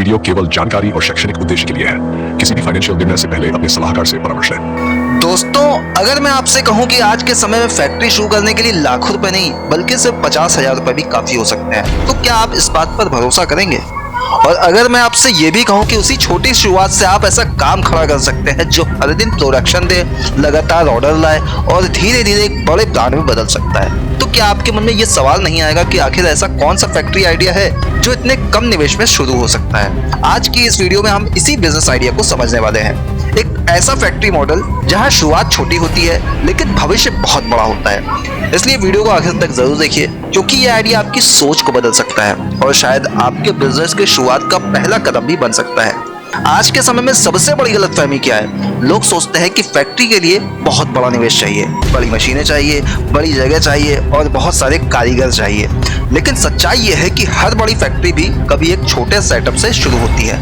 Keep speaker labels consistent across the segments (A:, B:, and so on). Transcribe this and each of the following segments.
A: Video केवल जानकारी और शैक्षणिक उद्देश्य के लिए है। किसी भी फाइनेंशियल निर्णय से पहले अपने सलाहकार से परामर्श लें।
B: दोस्तों, अगर मैं आपसे कहूं कि आज के समय में फैक्ट्री शुरू करने के लिए लाखों रुपए नहीं बल्कि सिर्फ 50,000 रुपए भी काफी हो सकते हैं, तो क्या आप इस बात पर भरोसा करेंगे? और अगर मैं आपसे ये भी कहूं कि उसी छोटी शुरुआत से आप ऐसा काम खड़ा कर सकते हैं जो हर दिन प्रोडक्शन दे, लगातार ऑर्डर लाए और धीरे धीरे एक बड़े ब्रांड में बदल सकता है, तो क्या आपके मन में ये सवाल नहीं आएगा कि आखिर ऐसा कौन सा फैक्ट्री आइडिया है जो इतने कम निवेश में शुरू हो सकता है? आज की इस वीडियो में हम इसी बिजनेस आइडिया को समझने वाले हैं। एक ऐसा फैक्ट्री मॉडल जहां शुरुआत छोटी होती है लेकिन भविष्य बहुत बड़ा होता है। इसलिए वीडियो को आखिर तक जरूर देखिए, क्योंकि यह आइडिया आपकी सोच को बदल सकता है और शायद आपके बिजनेस की शुरुआत का पहला कदम भी बन सकता है। आज के समय में सबसे बड़ी गलतफहमी क्या है? लोग सोचते हैं कि फैक्ट्री के लिए बहुत बड़ा निवेश चाहिए, बड़ी मशीनें चाहिए, बड़ी जगह चाहिए और बहुत सारे कारीगर चाहिए। लेकिन सच्चाई यह है कि हर बड़ी फैक्ट्री भी कभी एक छोटे सेटअप से शुरू होती है।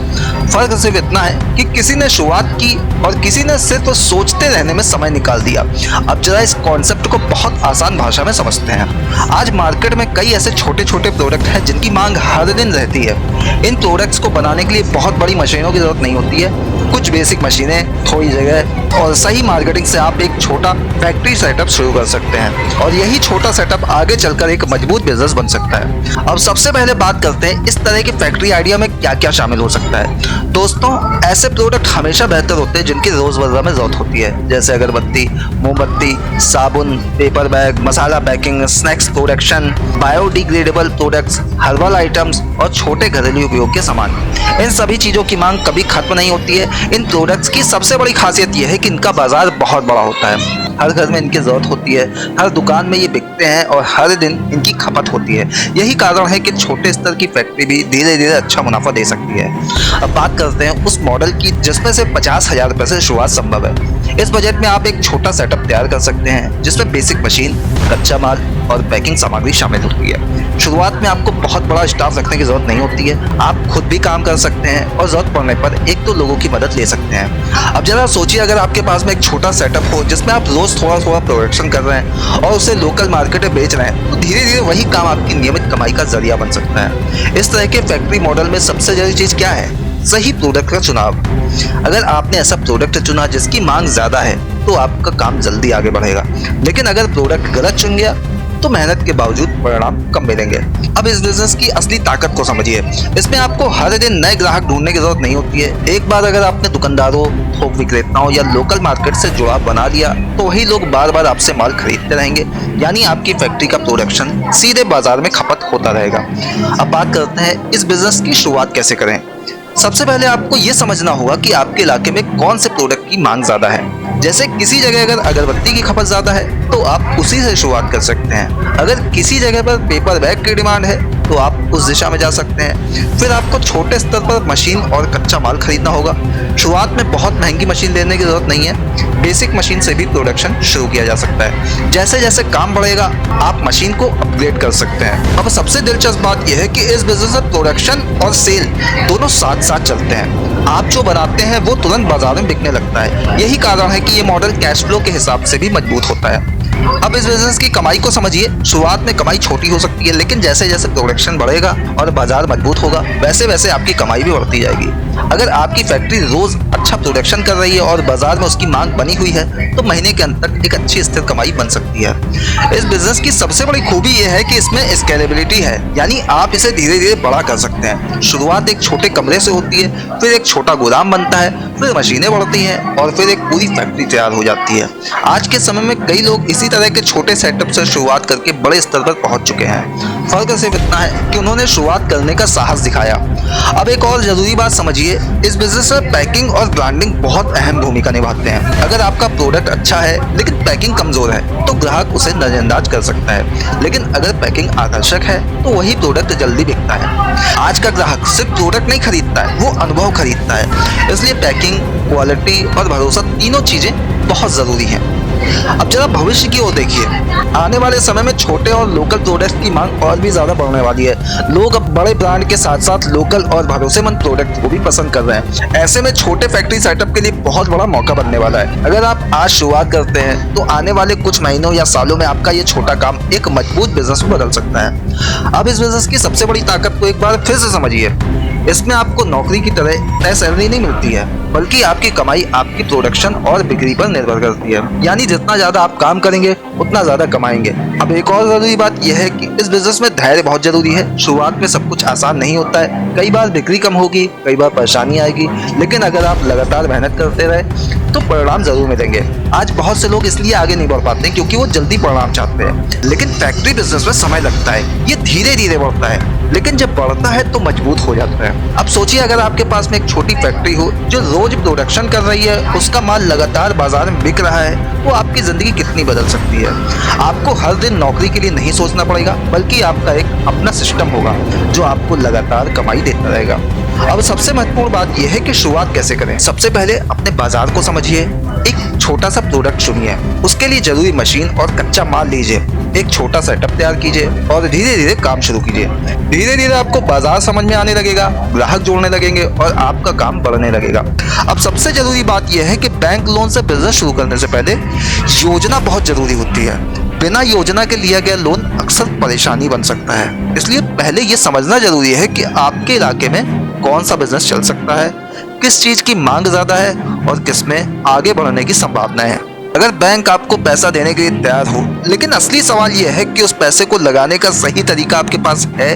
B: फर्क सिर्फ इतना है कि किसी ने शुरुआत की और किसी ने सिर्फ सोचते रहने में समय निकाल दिया। अब जरा इस कॉन्सेप्ट को बहुत आसान भाषा में समझते हैं। आज मार्केट में कई ऐसे छोटे छोटे प्रोडक्ट हैं जिनकी मांग हर दिन रहती है। इन प्रोडक्ट्स को बनाने के लिए बहुत बड़ी मशीनों की जरूरत नहीं होती है। कुछ बेसिक मशीनें, थोड़ी जगह और सही मार्केटिंग से आप एक छोटा फैक्ट्री सेटअप शुरू कर सकते हैं और यही छोटा सेटअप आगे चलकर एक मजबूत बिजनेस बन सकता है। अब सबसे पहले बात करते हैं इस तरह की फैक्ट्री आइडिया में क्या क्या शामिल हो सकता है। दोस्तों, ऐसे प्रोडक्ट हमेशा बेहतर होते हैं जिनकी रोजमर्रा में जरूरत होती है, जैसे अगरबत्ती, मोमबत्ती, साबुन, paper bag, masala packing, snacks production, biodegradable products, herbal items और छोटे घरेलू उपयोग के सामान। इन सभी चीजों की मांग कभी खत्म नहीं होती है। इन प्रोडक्ट्स की सबसे बड़ी खासियत यह है कि इनका बाजार बहुत बड़ा होता है। हर घर में इनकी जरूरत होती है, हर दुकान में ये बिकते हैं और हर दिन इनकी खपत होती है। यही कारण है कि छोटे स्तर की फैक्ट्री भी धीरे धीरे अच्छा मुनाफा दे सकती है। अब बात करते हैं उस मॉडल की जिसमें से 50,000 रुपए से शुरुआत संभव है। इस बजट में आप एक छोटा सेटअप तैयार कर सकते हैं जिसमें बेसिक मशीन, कच्चा माल और पैकिंग सामग्री शामिल होती है। शुरुआत में आपको बहुत बड़ा स्टाफ रखने की जरूरत नहीं होती है। आप खुद भी काम कर सकते हैं और जरूरत पड़ने पर एक दो लोगों की मदद ले सकते हैं। अब जरा सोचिए, अगर आपके पास में एक छोटा सेटअप हो जिसमें आप रोज थोड़ा थोड़ा प्रोडक्शन कर रहे हैं और उसे लोकल मार्केट में बेच रहे हैं, तो धीरे धीरे वही काम आपकी नियमित कमाई का जरिया बन सकता है। इस तरह के फैक्ट्री मॉडल में सबसे जरूरी चीज क्या है? सही प्रोडक्ट का चुनाव। अगर आपने ऐसा प्रोडक्ट चुना जिसकी मांग ज्यादा है तो आपका काम जल्दी आगे बढ़ेगा, लेकिन अगर प्रोडक्ट गलत चुन गया तो मेहनत के बावजूद परिणाम कम मिलेंगे। अब इस बिजनेस की असली ताकत को समझिए। इसमें आपको हर दिन नए ग्राहक ढूंढने की जरूरत नहीं होती है। एक बार अगर आपने दुकानदारों, थोक विक्रेताओं या लोकल मार्केट से जुड़ाव बना दिया तो वही लोग बार बार आपसे माल खरीदते रहेंगे, यानी आपकी फैक्ट्री का प्रोडक्शन सीधे बाजार में खपत होता रहेगा। अब बात करते हैं इस बिजनेस की शुरुआत कैसे करें। सबसे पहले आपको ये समझना होगा कि आपके इलाके में कौन से प्रोडक्ट की मांग ज्यादा है। जैसे किसी जगह अगर अगरबत्ती की खपत ज्यादा है तो आप उसी से शुरुआत कर सकते हैं। अगर किसी जगह पर पेपर बैग की डिमांड है तो आप उस दिशा में जा सकते हैं। फिर आपको छोटे स्तर पर मशीन और कच्चा माल खरीदना होगा। शुरुआत में बहुत महंगी मशीन लेने की जरूरत नहीं है। बेसिक मशीन से भी प्रोडक्शन शुरू किया जा सकता है। जैसे जैसे काम बढ़ेगा आप मशीन को अपग्रेड कर सकते हैं। अब सबसे दिलचस्प बात यह है कि इस बिजनेस में प्रोडक्शन और सेल दोनों साथ साथ चलते हैं। आप जो बनाते हैं वो तुरंत बाजार में बिकने लगता है। यही कारण है कि ये मॉडल कैश फ्लो के हिसाब से भी मजबूत होता है। अब इस बिजनेस की कमाई को समझिए। शुरुआत में कमाई छोटी हो सकती है, लेकिन जैसे जैसे प्रोडक्शन बढ़ेगा और बाजार मजबूत होगा वैसे वैसे आपकी कमाई भी बढ़ती जाएगी। अगर आपकी फैक्ट्री रोज अच्छा प्रोडक्शन कर रही है और बाजार में उसकी मांग बनी हुई है तो महीने के अंत तक एक अच्छी स्थिर कमाई बन सकती है। इस बिजनेस की सबसे बड़ी खूबी यह है कि इसमें स्केलेबिलिटी है, यानी आप इसे धीरे धीरे बड़ा कर सकते हैं। शुरुआत एक छोटे कमरे से होती है, फिर एक छोटा गोदाम बनता है, फिर मशीनें बढ़ती हैं और फिर एक पूरी फैक्ट्री तैयार हो जाती है। आज के समय में कई लोग इसी तरह के छोटे सेटअप से शुरुआत करके बड़े स्तर पर पहुंच चुके हैं। फर्क सिर्फ इतना है कि उन्होंने शुरुआत करने का साहस दिखाया। अब एक और जरूरी बात समझिए, इस बिजनेस में पैकिंग और ब्रांडिंग बहुत अहम भूमिका निभाते हैं। अगर आपका प्रोडक्ट अच्छा है लेकिन पैकिंग कमजोर है तो ग्राहक उसे नजरअंदाज कर सकता है, लेकिन अगर पैकिंग आकर्षक है तो वही प्रोडक्ट जल्दी बिकता है। आज का ग्राहक सिर्फ प्रोडक्ट नहीं खरीदता है, वो अनुभव खरीदता है। इसलिए पैकिंग, क्वालिटी और भरोसा तीनों चीजें बहुत जरूरी हैं। अब जरा भविष्य की ओर देखिए। आने वाले समय में छोटे और लोकल प्रोडक्ट्स की मांग और भी ज्यादा बढ़ने वाली है। लोग अब बड़े ब्रांड के साथ साथ लोकल और भरोसेमंद प्रोडक्ट को भी पसंद कर रहे हैं। ऐसे में छोटे फैक्ट्री सेटअप के लिए बहुत बड़ा मौका बनने वाला है। अगर आप आज शुरुआत करते हैं तो आने वाले कुछ महीनों या सालों में आपका ये छोटा काम एक मजबूत बिजनेस में बदल सकता है। अब इस बिजनेस की सबसे बड़ी ताकत को एक बार फिर से समझिए। इसमें आपको नौकरी की तरह तय सैलरी नहीं मिलती है, बल्कि आपकी कमाई आपकी प्रोडक्शन और बिक्री पर निर्भर करती है। यानी जितना ज्यादा आप काम करेंगे उतना ज्यादा कमाएंगे। अब एक और जरूरी बात यह है कि इस बिजनेस में धैर्य बहुत जरूरी है। शुरुआत में सब कुछ आसान नहीं होता है, कई बार बिक्री कम होगी, कई बार परेशानी आएगी, लेकिन अगर आप लगातार मेहनत करते रहे तो परिणाम जरूर मिलेंगे। आज बहुत से लोग इसलिए आगे नहीं बढ़ पाते क्योंकि वो जल्दी परिणाम चाहते हैं, लेकिन फैक्ट्री बिजनेस में समय लगता है, ये धीरे धीरे बढ़ता है, लेकिन जब बढ़ता है तो मजबूत हो जाता है। अब सोचिए अगर आपके पास में एक छोटी फैक्ट्री हो जो रोज प्रोडक्शन कर रही है, उसका माल लगातार बाजार में बिक रहा है, वो आपकी जिंदगी कितनी बदल सकती है। आपको हर दिन नौकरी के लिए नहीं सोचना पड़ेगा, बल्कि आपका एक अपना सिस्टम होगा जो आपको लगातार कमाई देता रहेगा। अब सबसे महत्वपूर्ण बात यह है कि शुरुआत कैसे करें। सबसे पहले अपने बाजार को समझिए, एक छोटा सा प्रोडक्ट चुनिए, उसके लिए जरूरी मशीन और कच्चा माल लीजिए, एक छोटा सेटअप तैयार कीजिए और धीरे धीरे काम शुरू कीजिए। धीरे धीरे आपको बाजार समझ में आने लगेगा, ग्राहक जोड़ने लगेंगे और आपका काम बढ़ने लगेगा। अब सबसे जरूरी बात यह है कि बैंक लोन से बिजनेस शुरू करने से पहले योजना बहुत जरूरी होती है। बिना योजना के लिया गया लोन अक्सर परेशानी बन सकता है, इसलिए पहले ये समझना जरूरी है कि आपके इलाके में कौन सा बिजनेस चल सकता है, किस चीज की मांग ज्यादा है और किसमें आगे बढ़ने की संभावना है। अगर बैंक आपको पैसा देने के लिए तैयार हो, लेकिन असली सवाल यह है कि उस पैसे को लगाने का सही तरीका आपके पास है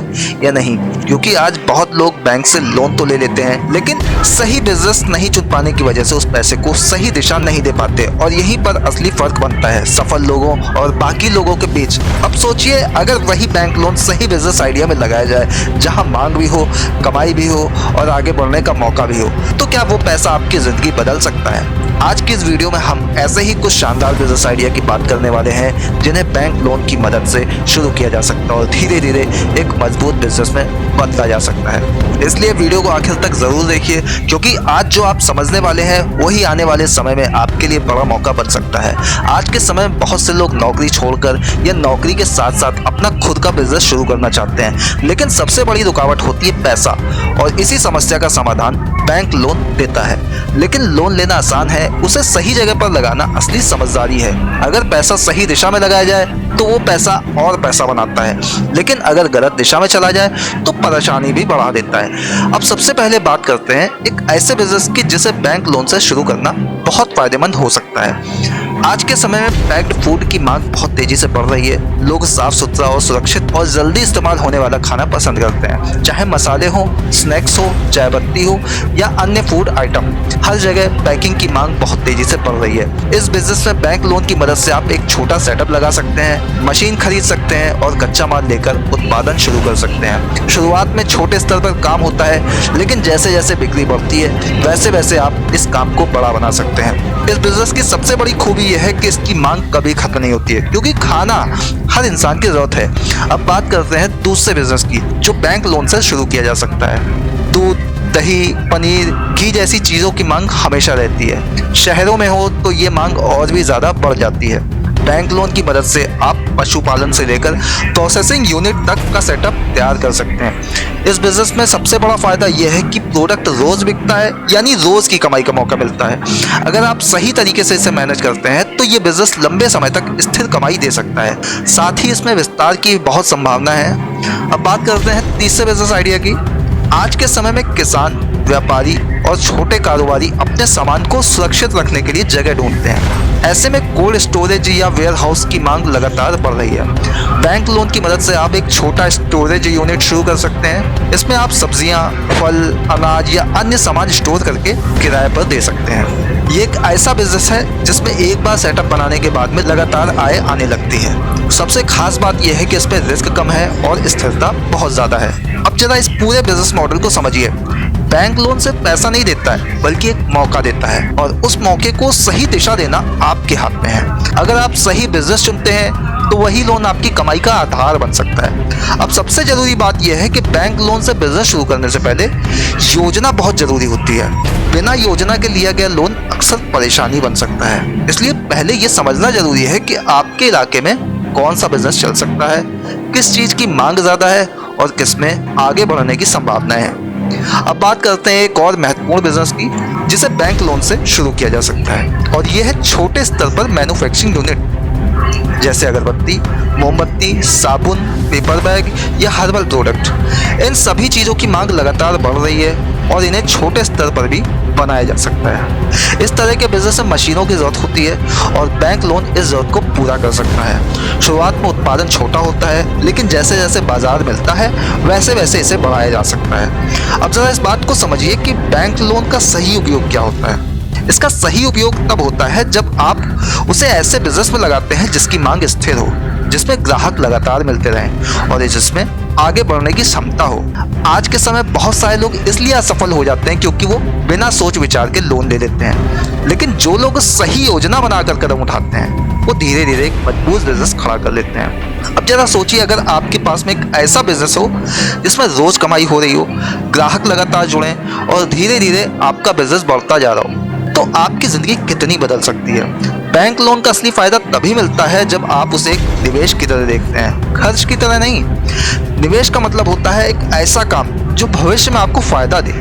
B: या नहीं, क्योंकि आज बहुत लोग बैंक से लोन तो ले लेते हैं, लेकिन सही बिजनेस नहीं चुन पाने की वजह से उस पैसे को सही दिशा नहीं दे पाते और यहीं पर असली फर्क बनता है सफल लोगों और बाकी लोगों के बीच। अब सोचिए अगर वही बैंक लोन सही बिजनेस आइडिया में लगाया जाए, जहाँ मांग भी हो, कमाई भी हो और आगे बढ़ने का मौका भी हो, तो क्या वो पैसा आपकी जिंदगी बदल सकता है। आज की इस वीडियो में हम ऐसे ही कुछ शानदार बिजनेस आइडिया की बात करने वाले हैं जिन्हें बैंक लोन की मदद से शुरू किया जा सकता है और धीरे धीरे एक मजबूत बिजनेस में बदला जा सकता है। इसलिए वीडियो को आखिर तक जरूर देखिए, क्योंकि आज जो आप समझने वाले हैं वही आने वाले समय में आपके लिए बड़ा मौका बन सकता है। आज के समय में बहुत से लोग नौकरी छोड़कर या नौकरी के साथ साथ अपना खुद का बिजनेस शुरू करना चाहते हैं, लेकिन सबसे बड़ी रुकावट होती है पैसा, और इसी समस्या का समाधान बैंक लोन देता है। लेकिन लोन लेना आसान है, उसे सही जगह पर लगाना असली समझदारी है। अगर पैसा सही दिशा में लगाया जाए तो वो पैसा और पैसा बनाता है, लेकिन अगर गलत दिशा में चला जाए तो परेशानी भी बढ़ा देता है। अब सबसे पहले बात करते हैं एक ऐसे बिजनेस की जिसे बैंक लोन से शुरू करना बहुत फायदेमंद हो सकता है। आज के समय में पैक्ड फूड की मांग बहुत तेजी से बढ़ रही है। लोग साफ सुथरा और सुरक्षित और जल्दी इस्तेमाल होने वाला खाना पसंद करते हैं, चाहे मसाले हो, स्नैक्स हो, चाय पत्ती हो या अन्य फूड आइटम। हर जगह पैकिंग की मांग बहुत तेजी से बढ़ रही है। इस बिजनेस में बैंक लोन की मदद से आप एक छोटा सेटअप लगा सकते हैं, मशीन खरीद सकते हैं और कच्चा माल लेकर उत्पादन शुरू कर सकते हैं। शुरुआत में छोटे स्तर पर काम होता है, लेकिन जैसे जैसे बिक्री बढ़ती है वैसे वैसे आप इस काम को बड़ा बना सकते हैं। इस बिजनेस की सबसे बड़ी खूबी यह है कि इसकी मांग कभी खत्म नहीं होती है, क्योंकि खाना हर इंसान की जरूरत है। अब बात करते हैं दूसरे बिजनेस की जो बैंक लोन से शुरू किया जा सकता है। दूध, दही, पनीर, घी जैसी चीजों की मांग हमेशा रहती है। शहरों में हो तो ये मांग और भी ज्यादा बढ़ जाती है। बैंक लोन की मदद से आप पशुपालन से लेकर प्रोसेसिंग यूनिट तक का सेटअप तैयार कर सकते हैं। इस बिजनेस में सबसे बड़ा फायदा यह है कि प्रोडक्ट रोज बिकता है, यानी रोज की कमाई का मौका मिलता है। अगर आप सही तरीके से इसे मैनेज करते हैं तो ये बिजनेस लंबे समय तक स्थिर कमाई दे सकता है। साथ ही इसमें विस्तार की बहुत संभावना है। अब बात करते हैं तीसरे बिजनेस आइडिया की। आज के समय में किसान, व्यापारी और छोटे कारोबारी अपने सामान को सुरक्षित रखने के लिए जगह ढूंढते हैं। ऐसे में कोल्ड स्टोरेज या वेयर हाउस की मांग लगातार बढ़ रही है। बैंक लोन की मदद से आप एक छोटा स्टोरेज यूनिट शुरू कर सकते हैं। इसमें आप सब्जियां, फल, अनाज या अन्य सामान स्टोर करके किराए पर दे सकते हैं। ये एक ऐसा बिजनेस है जिसमें एक बार सेटअप बनाने के बाद में लगातार आय आने लगती है। सबसे खास बात यह है कि इसमें रिस्क कम है और स्थिरता बहुत ज्यादा है। अब जरा इस पूरे बिजनेस मॉडल को समझिए। बैंक लोन से पैसा नहीं देता है, बल्कि एक मौका देता है, और उस मौके को सही दिशा देना आपके हाथ में है। अगर आप सही बिजनेस चुनते हैं तो वही लोन आपकी कमाई का आधार बन सकता है। अब सबसे जरूरी बात यह है कि बैंक लोन से बिजनेस शुरू करने से पहले योजना बहुत जरूरी होती है। बिना योजना के लिया गया लोन अक्सर परेशानी बन सकता है, इसलिए पहले ये समझना जरूरी है कि आपके इलाके में कौन सा बिजनेस चल सकता है, किस चीज की मांग ज्यादा है और किसमें आगे बढ़ने की संभावना है। अब बात करते हैं एक और महत्वपूर्ण बिजनेस की जिसे बैंक लोन से शुरू किया जा सकता है, और यह है छोटे स्तर पर मैन्युफैक्चरिंग यूनिट। जैसे अगरबत्ती, मोमबत्ती, साबुन, पेपर बैग या हर्बल प्रोडक्ट। इन सभी चीज़ों की मांग लगातार बढ़ रही है और इन्हें छोटे स्तर पर भी बनाया जा सकता है। इस तरह के बिजनेस में मशीनों की जरूरत होती है और बैंक लोन इस जरूरत को पूरा कर सकता है। शुरुआत में उत्पादन छोटा होता है, लेकिन जैसे जैसे बाजार मिलता है वैसे वैसे इसे बढ़ाया जा सकता है। अब जरा इस बात को समझिए कि बैंक लोन का सही उपयोग क्या होता है। इसका सही उपयोग तब होता है जब आप उसे ऐसे बिजनेस में लगाते हैं जिसकी मांग स्थिर हो, जिसमें ग्राहक लगातार मिलते रहें और जिसमें आगे बढ़ने की क्षमता हो। आज के समय बहुत सारे लोग इसलिए असफल हो जाते हैं क्योंकि वो बिना सोच विचार के लोन ले लेते हैं, लेकिन जो लोग सही योजना बनाकर कदम उठाते हैं वो धीरे धीरे एक मजबूत बिजनेस खड़ा कर लेते हैं। अब जरा सोचिए, अगर आपके पास में एक ऐसा बिजनेस हो जिसमें रोज कमाई हो रही हो, ग्राहक लगातार जुड़े और धीरे धीरे आपका बिजनेस बढ़ता जा रहा हो, तो आपकी जिंदगी कितनी बदल सकती है। बैंक लोन का असली फायदा तभी मिलता है जब आप उसे एक निवेश की तरह देखते हैं, खर्च की तरह नहीं। निवेश का मतलब होता है एक ऐसा काम जो भविष्य में आपको फायदा दे।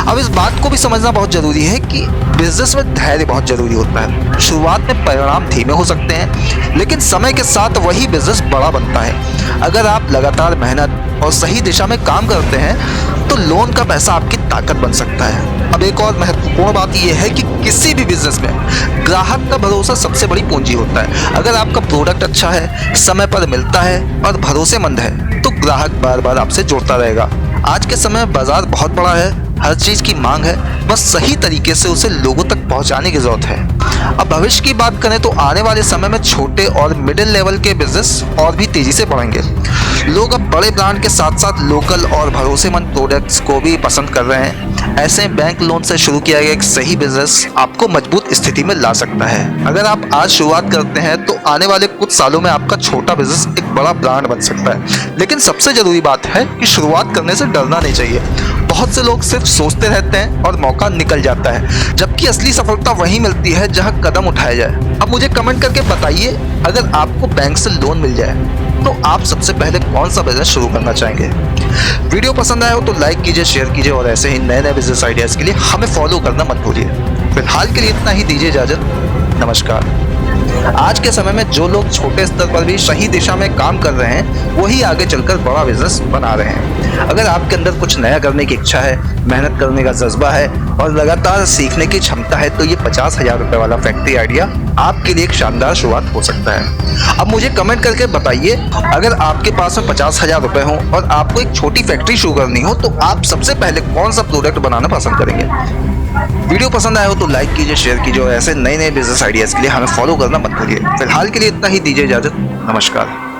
B: अब इस बात को भी समझना बहुत जरूरी है कि बिजनेस में धैर्य बहुत जरूरी होता है। शुरुआत में परिणाम धीमे हो सकते हैं, लेकिन समय के साथ वही बिजनेस बड़ा बनता है। अगर आप लगातार मेहनत और सही दिशा में काम करते हैं तो लोन का पैसा आपकी ताकत बन सकता है। अब एक और महत्वपूर्ण बात यह है कि किसी भी बिजनेस में ग्राहक का भरोसा सबसे बड़ी पूंजी होता है। अगर आपका प्रोडक्ट अच्छा है, समय पर मिलता है और भरोसेमंद है, तो ग्राहक बार बार आपसे जुड़ता रहेगा। आज के समय में बाजार बहुत बड़ा है, हर चीज की मांग है, बस सही तरीके से उसे लोगों तक पहुंचाने की जरूरत है। अब भविष्य की बात करें तो आने वाले समय में छोटे और मिडिल लेवल के बिजनेस और भी तेजी से बढ़ेंगे। लोग अब बड़े ब्रांड के साथ साथ लोकल और भरोसेमंद प्रोडक्ट्स को भी पसंद कर रहे हैं। ऐसे बैंक लोन से शुरू किया गया एक सही बिजनेस आपको मजबूत स्थिति में ला सकता है। अगर आप आज शुरुआत करते हैं तो आने वाले कुछ सालों में आपका छोटा बिजनेस एक बड़ा ब्रांड बन सकता है। लेकिन सबसे जरूरी बात है कि शुरुआत करने से डरना नहीं चाहिए। बहुत से लोग सिर्फ सोचते रहते हैं और मौका निकल जाता है, जबकि असली सफलता वहीं मिलती है जहां कदम उठाया जाए। अब मुझे कमेंट करके बताइए, अगर आपको बैंक से लोन मिल जाए तो आप सबसे पहले कौन सा बिजनेस शुरू करना चाहेंगे। वीडियो पसंद आया हो तो लाइक कीजिए, शेयर कीजिए और ऐसे ही नए नए बिजनेस आइडियाज के लिए हमें फॉलो करना मत भूलिए। फिलहाल के लिए इतना ही, दीजिए इजाजत, नमस्कार। आज के समय में जो लोग छोटे स्तर पर भी सही दिशा में काम कर रहे हैं वही आगे चलकर बड़ा बिजनेस बना रहे हैं। अगर आपके अंदर कुछ नया करने की इच्छा है, मेहनत करने का जज्बा है और लगातार सीखने की क्षमता है तो ये 50,000 रुपए वाला फैक्ट्री आइडिया आपके लिए एक शानदार शुरुआत हो सकता है। अब मुझे कमेंट करके बताइए, अगर आपके पास में 50,000 रुपए हो और आपको एक छोटी फैक्ट्री शुरू करनी हो तो आप सबसे पहले कौन सा प्रोडक्ट बनाना पसंद करेंगे। वीडियो पसंद आया हो तो लाइक कीजिए, शेयर कीजिए और ऐसे नए नए बिजनेस आइडियाज के लिए हमें फॉलो करना मत भूलिए। फिलहाल के लिए इतना ही, दीजिए इजाजत, नमस्कार।